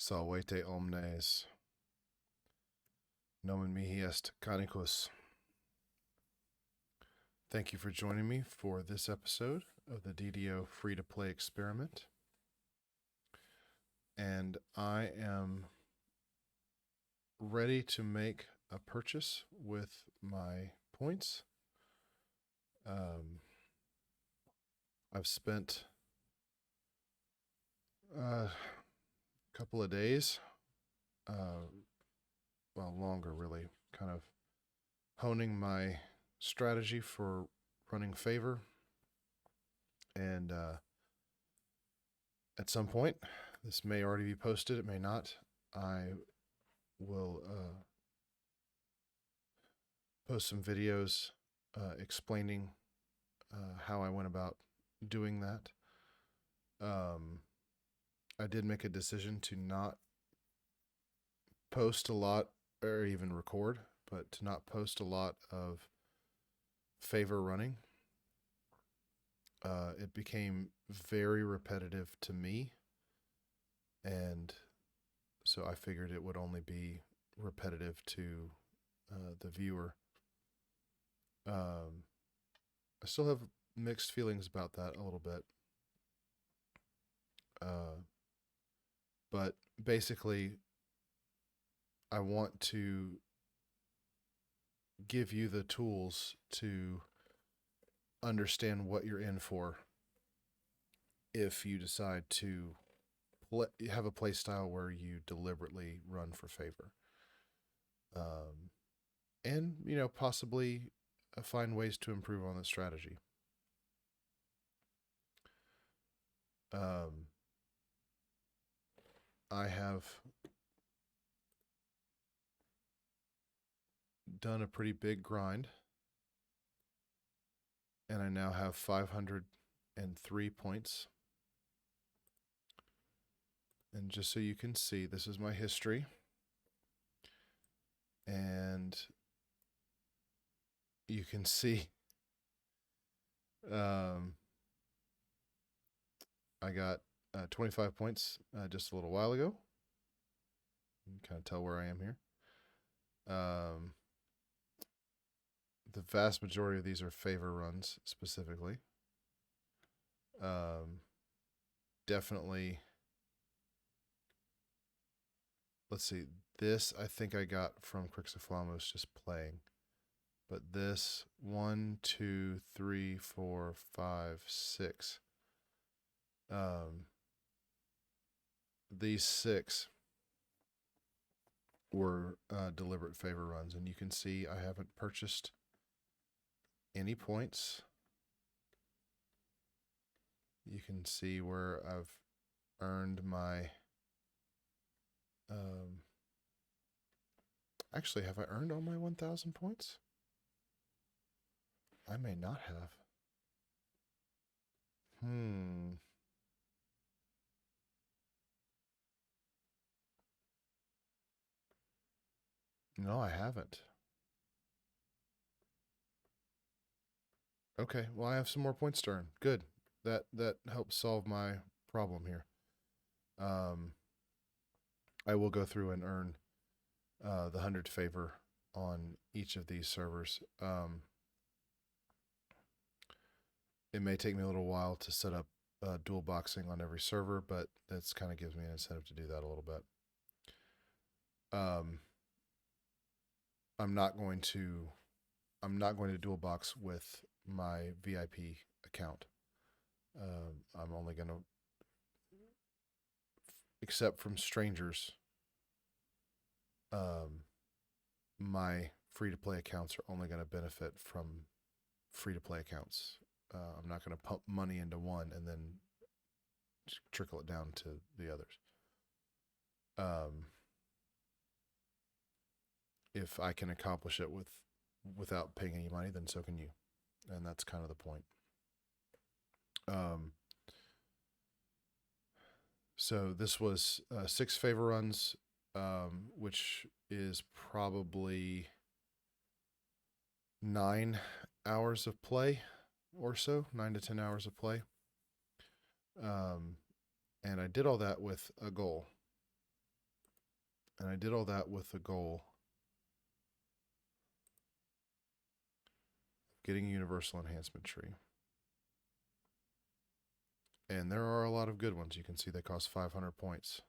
Salvete omnes. Nomen mihi est canicus. Thank you for joining me for this episode of the DDO free-to-play experiment. And I am ready to make a purchase with my points. I've spent a couple of days, well, longer really, kind of honing my strategy for running favor. And at some point, this may already be posted, it may not, I will post some videos explaining how I went about doing that. I did make a decision to not post a lot, or even record, but to not post a lot of favor running. It became very repetitive to me, and so I figured it would only be repetitive to the viewer. I still have mixed feelings about that a little bit. But basically, I want to give you the tools to understand what you're in for if you decide to have a play style where you deliberately run for favor. And, possibly find ways to improve on the strategy. I have done a pretty big grind, and I now have 503 points. And just so you can see, this is my history. And you can see I got 25 points just a little while ago. You can kind of tell where I am here. The vast majority of these are favor runs specifically. Definitely. Let's see. This I think I got from Crixaflammus just playing. But this 1, 2, 3, 4, 5, 6. These 6 were deliberate favor runs, and you can see I haven't purchased any points. You can see where I've earned my actually, have I earned all my 1,000 points? I may not have. No, I haven't. Okay, well, I have some more points to earn. Good. That helps solve my problem here. I will go through and earn the 100 favor on each of these servers. It may take me a little while to set up dual boxing on every server, but that's kind of gives me an incentive to do that a little bit. I'm not going to dual box with my VIP account. I'm only going to, except from strangers, my free-to-play accounts are only going to benefit from free-to-play accounts. I'm not going to pump money into one and then trickle it down to the others. If I can accomplish it without paying any money, then so can you. And that's kind of the point. So this was 6 favor runs, which is probably 9 hours of play or so, 9 to 10 hours of play. And I did all that with a goal. And I did all that with the goal of getting a Universal Enhancement Tree. And there are a lot of good ones. You can see they cost 500 points.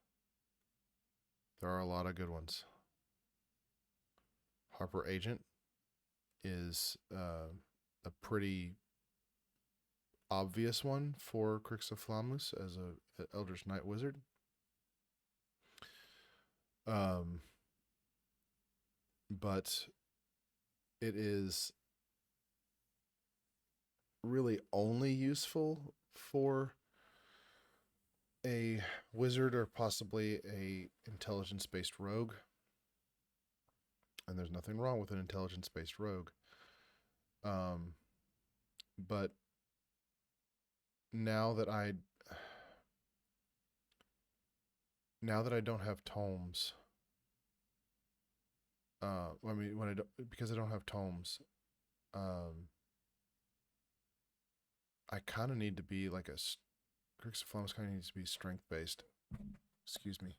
There are a lot of good ones. Harper Agent is a pretty obvious one for Crixaflammus as an Eldritch Knight Wizard. But it is really only useful for a wizard or possibly a intelligence-based rogue. And there's nothing wrong with an intelligence-based rogue. But now that I don't have tomes, because I don't have tomes, I kind of need to be like Crixaflammus kind of needs to be strength-based. Excuse me.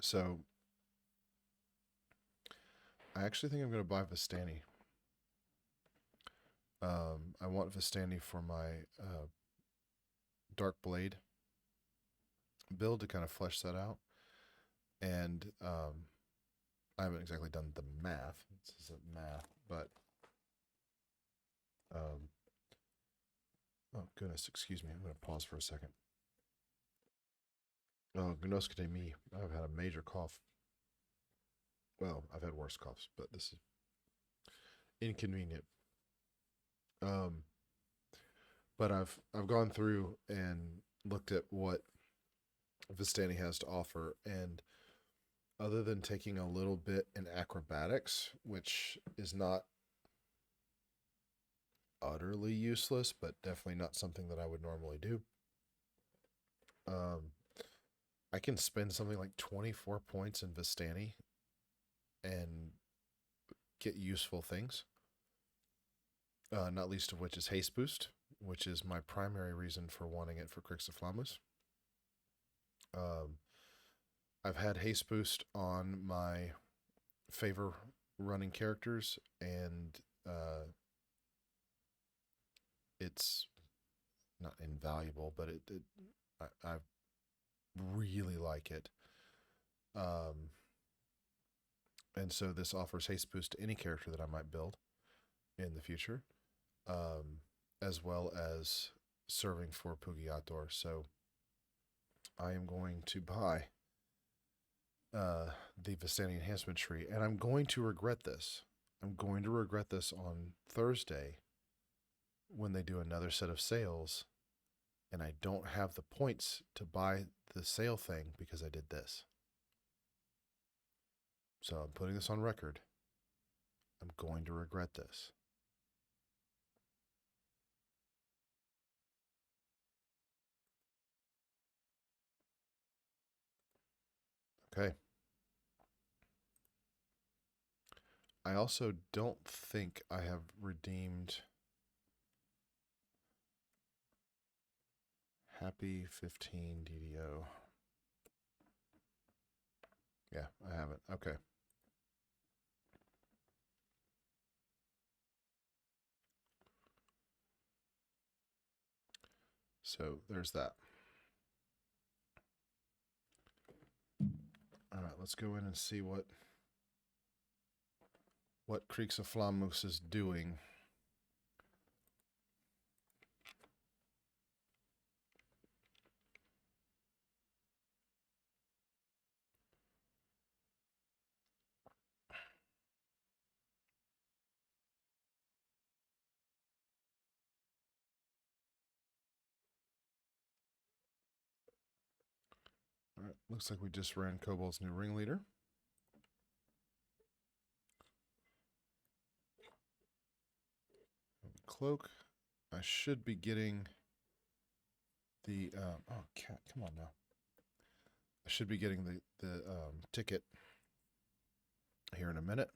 So I actually think I'm going to buy Vistani. I want Vistani for my Dark Blade build to kind of flesh that out. And I haven't exactly done the math. This isn't math, but oh goodness, excuse me. I'm going to pause for a second. Oh, Ignoscite mihi. I've had a major cough. Well, I've had worse coughs, but this is inconvenient. But I've gone through and looked at what Vistani has to offer, and other than taking a little bit in acrobatics, which is not utterly useless, but definitely not something that I would normally do, I can spend something like 24 points in Vistani and get useful things. Not least of which is Haste Boost, which is my primary reason for wanting it for Crixaflammus. I've had Haste Boost on my favor running characters, and it's not invaluable, but I really like it. And so this offers Haste Boost to any character that I might build in the future, as well as serving for Pugiator. So I am going to buy the Vistani Enhancement Tree, and I'm going to regret this. I'm going to regret this on Thursday when they do another set of sales, and I don't have the points to buy the sale thing because I did this. So I'm putting this on record. I'm going to regret this. Okay. I also don't think I have redeemed Happy 15 DDO. Yeah, I haven't. Okay. So there's that. All right, let's go in and see what Crixaflammus is doing. All right, looks like we just ran Kobold's new Ringleader. Cloak. I should be getting the oh cat, come on now. I should be getting the ticket here in a minute.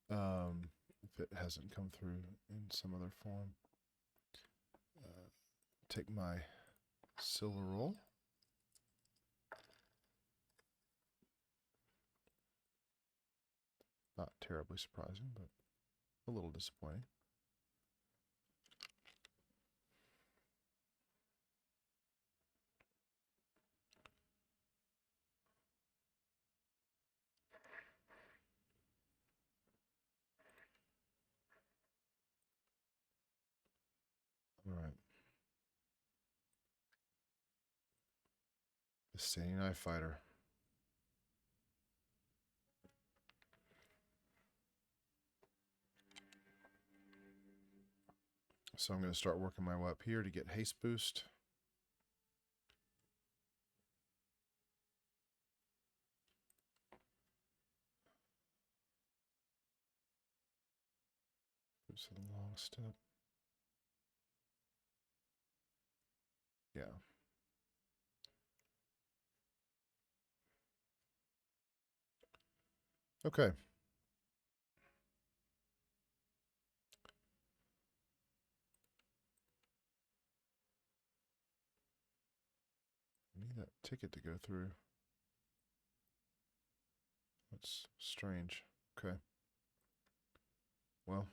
If it hasn't come through in some other form. Take my silver roll. Not terribly surprising, but a little disappointing. All right. Vistani Knife Fighter. So I'm going to start working my way up here to get haste boost. Boost the long step. Yeah. Okay. I need that ticket to go through. That's strange. Okay. Well.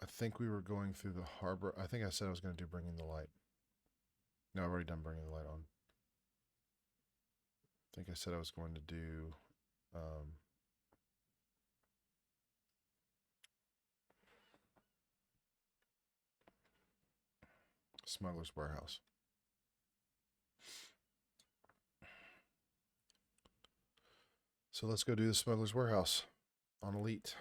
I think we were going through the harbor. I think I said I was going to do Bringing the Light. No, I've already done Bringing the Light on. I think I said I was going to do Smuggler's Warehouse. So let's go do the Smuggler's Warehouse on Elite.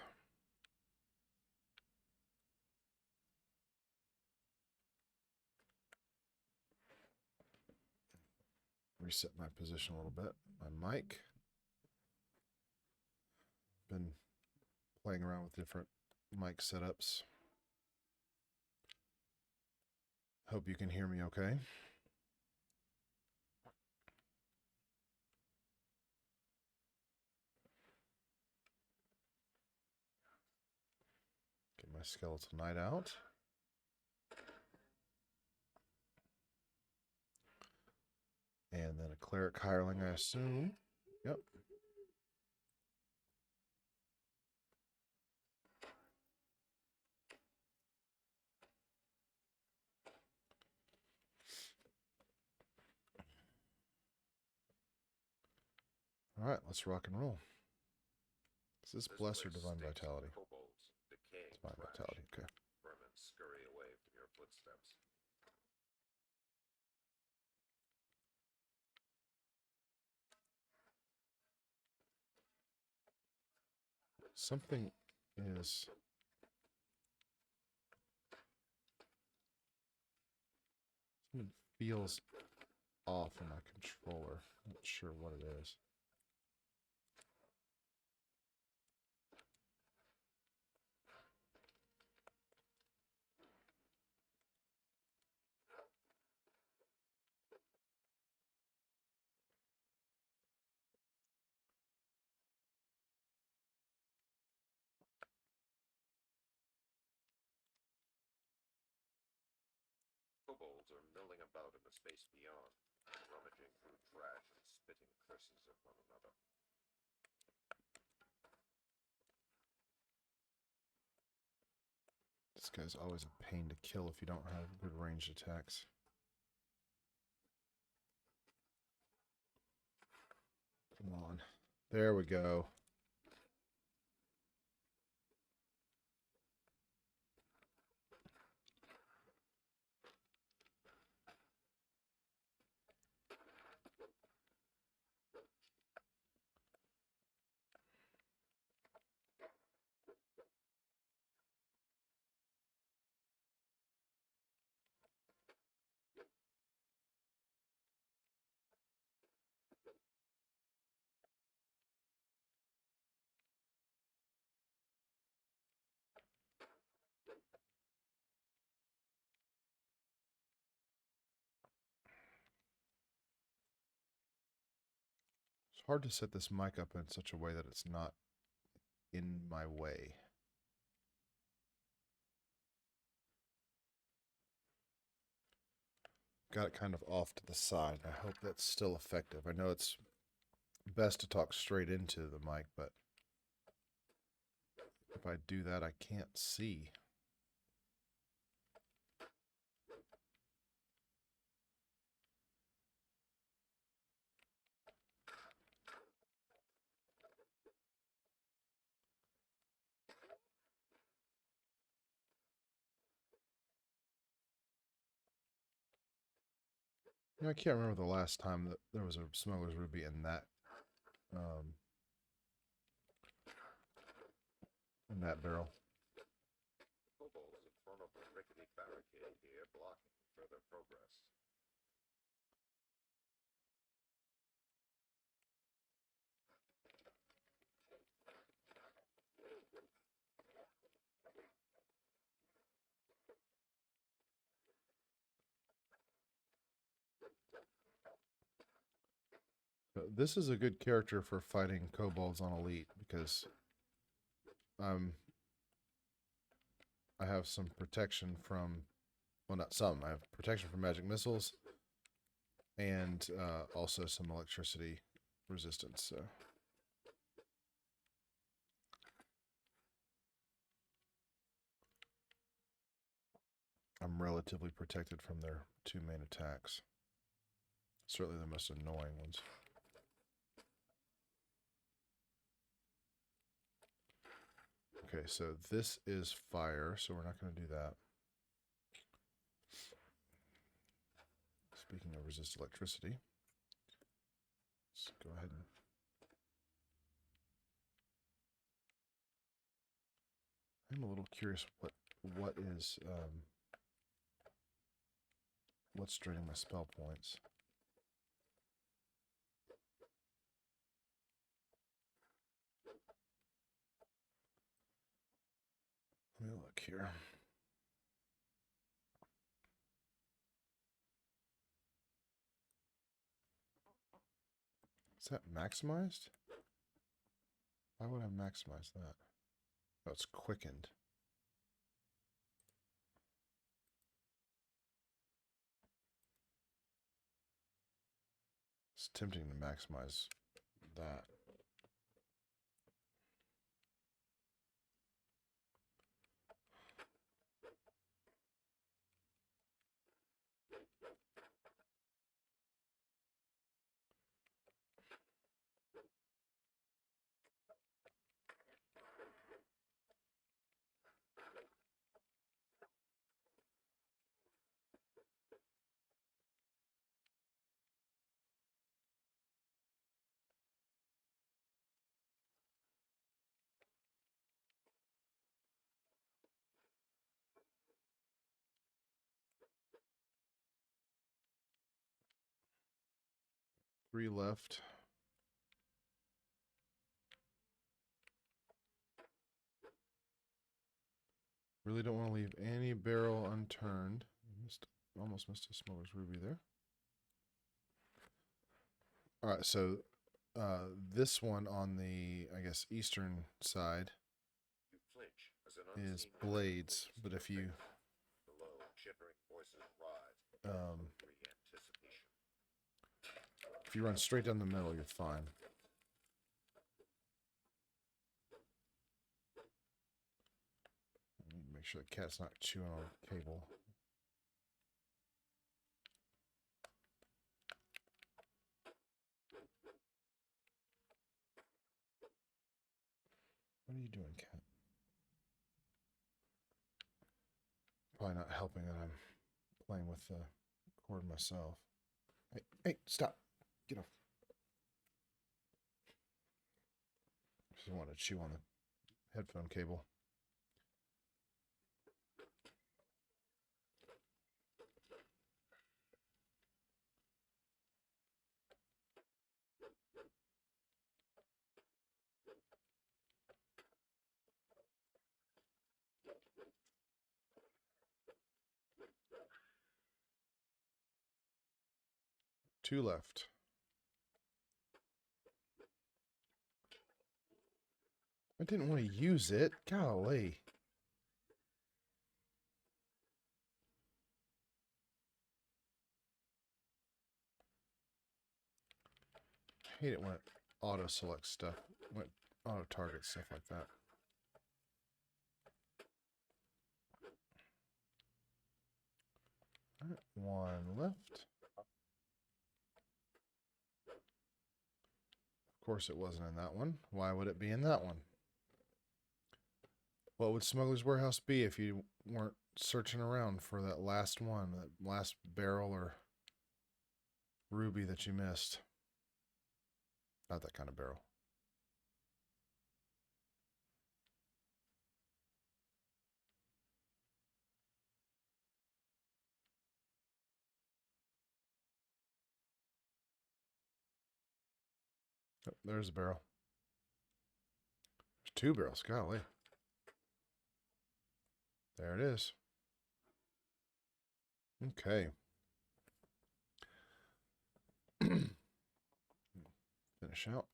Reset my position a little bit. My mic. Been playing around with different mic setups. Hope you can hear me okay. Get my Skeletal Knight out. And then a Cleric Hireling, I assume. Yep. All right, let's rock and roll. Is this Bless or Divine Vitality? Divine Vitality, okay. Vermin scurry away from your footsteps. Something is... Something feels off in my controller. I'm not sure what it is. Kobolds are milling about in the space beyond, rummaging through trash and spitting curses at one another. This guy's always a pain to kill if you don't have good ranged attacks. Come on. There we go. It's hard to set this mic up in such a way that it's not in my way. got it kind of off to the side. I hope that's still effective. I know it's best to talk straight into the mic, but if I do that, I can't see. You know, I can't remember the last time that there was a Smuggler's Ruby in that barrel. Kobold is in front of a rickety barricade here, blocking further progress. So this is a good character for fighting kobolds on Elite because I have some protection from, well, not some. I have protection from magic missiles and also some electricity resistance. So I'm relatively protected from their two main attacks. Certainly the most annoying ones. Okay, so this is fire, so we're not going to do that. Speaking of resist electricity, let's go ahead and I'm a little curious what is what's draining my spell points. Let me look here. Is that maximized? Why would I maximize that? Oh, it's quickened. It's tempting to maximize that. Three left. Really don't want to leave any barrel unturned. Almost missed a Smuggler's Ruby there. All right, so this one on the, I guess, eastern side is blades, but if you if you run straight down the middle, you're fine. Make sure the cat's not chewing on the cable. What are you doing, cat? Probably not helping that I'm playing with the cord myself. Hey, stop. Get off. Just want to chew on the headphone cable. Two left. I didn't want to use it. Golly. hate it when it auto selects stuff, when it auto targets stuff like that. All right, one left. Of course it wasn't in that one. Why would it be in that one? What would Smuggler's Warehouse be if you weren't searching around for that last one, that last barrel or ruby that you missed? Not that kind of barrel. Oh, there's a barrel. There's two barrels. Golly. There it is. Okay. Finish out.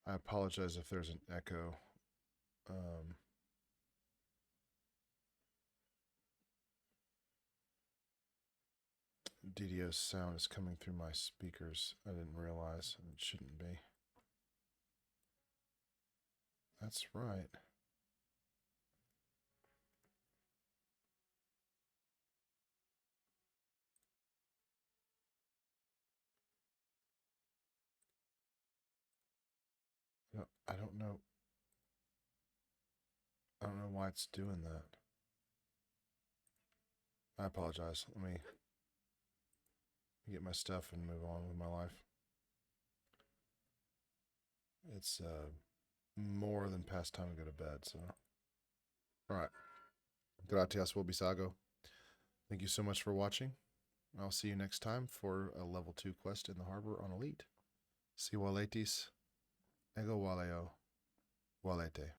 I apologize if there's an echo. DDO sound is coming through my speakers. I didn't realize, and it shouldn't be. That's right. No, I don't know. I don't know why it's doing that. I apologize. Let me get my stuff and move on with my life. It's more than past time to go to bed, so. Alright. Gratias Wobisago. Thank you so much for watching. I'll see you next time for a level 2 quest in the harbor on Elite. Si waletis, ego waleo, walete.